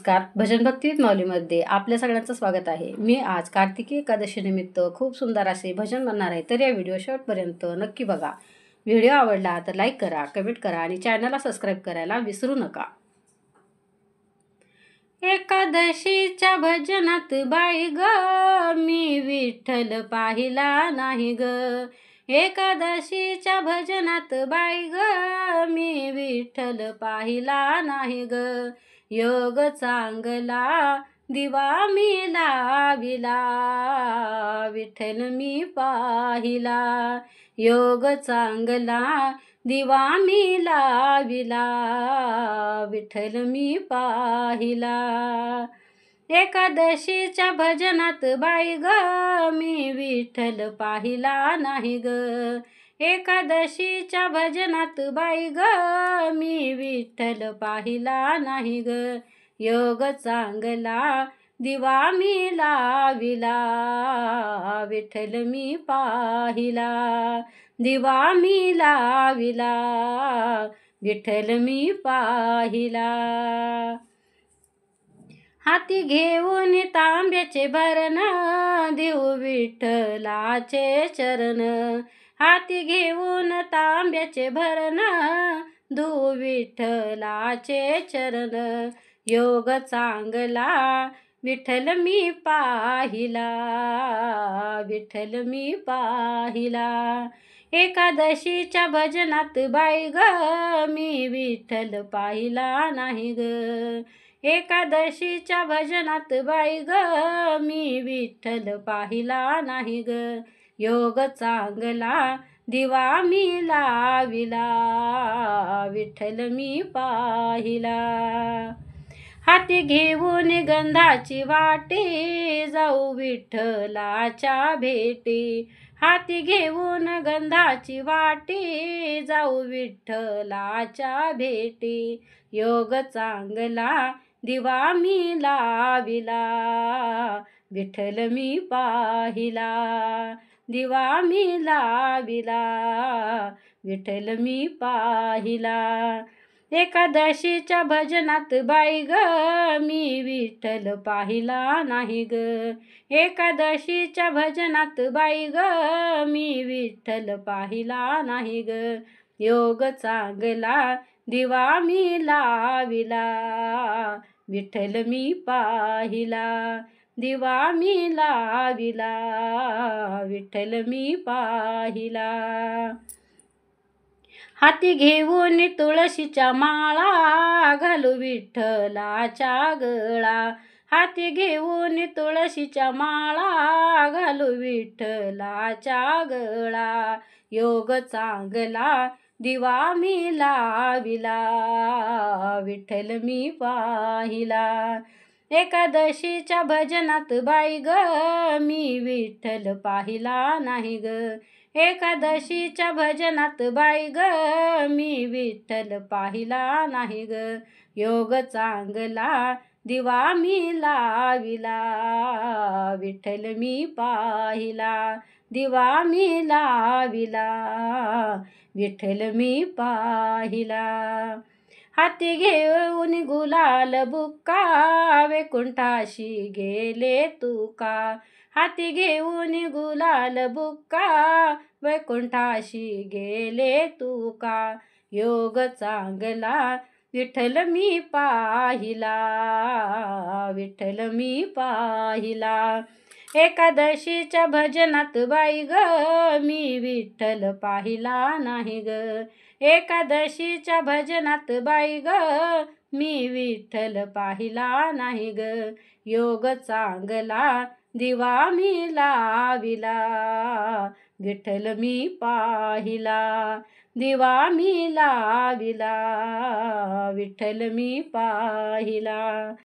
नमस्कार. भजन भक्ती माऊलीमध्ये आपल्या सगळ्यांचं स्वागत आहे. मी आज कार्तिकी एकादशी निमित्त खूप सुंदर असे भजन म्हणणार आहे. तर या व्हिडिओ शेवटपर्यंत नक्की बघा. व्हिडिओ आवडला तर लाईक करा, कमेंट करा आणि चॅनलला सबस्क्राईब करायला विसरू नका. एकादशीच्या भजनात बाई ग, मी विठ्ठल पाहिला नाही ग. एकादशीच्या भजनात बाई ग, मी विठ्ठल पाहिला नाही ग. योग चांगला दिवा मी लाविला, विठ्ठल मी पाहिला. योग चांगला दिवा मी लाविला, विठ्ठल मी पाहिला. एकादशीच्या भजनात बाई ग, मी विठ्ठल पाहिला नाही ग. एकादशीच्या भजनात बाई ग, मी विठ्ठल पाहिला नाही ग. योग चांगला दिवा मी लाविला, विठ्ठल मी पाहिला. दिवा मी लाविला, विठ्ठल मी पाहिला. हाती घेऊन तांब्याचे भरण, देऊ विठ्ठलाचे चरण. हाती घेऊन तांब्याचे भरण, धू विठ्ठलाचे चरण. योग चांगला विठ्ठल मी पाहिला, विठ्ठल मी पाहिला. एकादशीच्या भजनात बाई ग, मी विठ्ठल पाहिला नाही ग. एकादशीच्या भजनात बाई ग, मी विठ्ठल पाहिला नाही ग. योग चांगला दिवा मी लाविला, विठ्ठल मी पाहिला. हाती घेऊन गंधाची वाटी, जाऊ विठ्ठलाच्या भेटी. हाती घेऊन गंधाची वाटी, जाऊ विठ्ठलाच्या भेटी. योग चांगला दिवा मी लाविला, विठ्ठल मी पाहिला. दिवा मी लाविला, विठ्ठल मी पाहिला. एकादशीच्या भजनात बाई ग, मी विठ्ठल पाहिला नाही ग. एकादशीच्या भजनात बाई ग, मी विठ्ठल पाहिला नाही ग. योग चांगला दिवा मी लाविला, विठ्ठल मी पाहिला. दिवा मी लाविला, विठ्ठल मी पाहिला. हाती घेऊन तुळशीच्या माळा, घालू विठ्ठलाच्या गळा. हाती घेऊन तुळशीच्या माळा, घालू विठ्ठलाच्या गळा. योग चांगला दिवा मी लाविला, विठ्ठल मी पाहिला. एकादशीच्या भजनात बाई ग, मी विठ्ठल पाहिला नाही ग. एकादशीच्या भजनात बाई ग, मी विठ्ठल पाहिला नाही ग. योग चांगला दिवा मी लाविला, विठ्ठल मी पाहिला. दिवा मी लाविला, विठ्ठल मी पाहिला. हाती घेऊन गुलाल बुक्का, वैकुंठाशी गेले तुका. हाती घेऊन गुलाल बुक्का, वैकुंठाशी गेले तुका. योग चांगला विठ्ठल मी पाहिला, विठ्ठल मी पाहिला. एकादशीच्या भजनात बाई ग, मी विठ्ठल पाहिला नाही ग. एकादशीच्या भजनात बाई ग, मी विठ्ठल पाहिला नाही ग. योग चांगला दिवा मी लाविला, विठ्ठल मी पाहिला. दिवा मी लाविला, विठ्ठल मी पाहिला.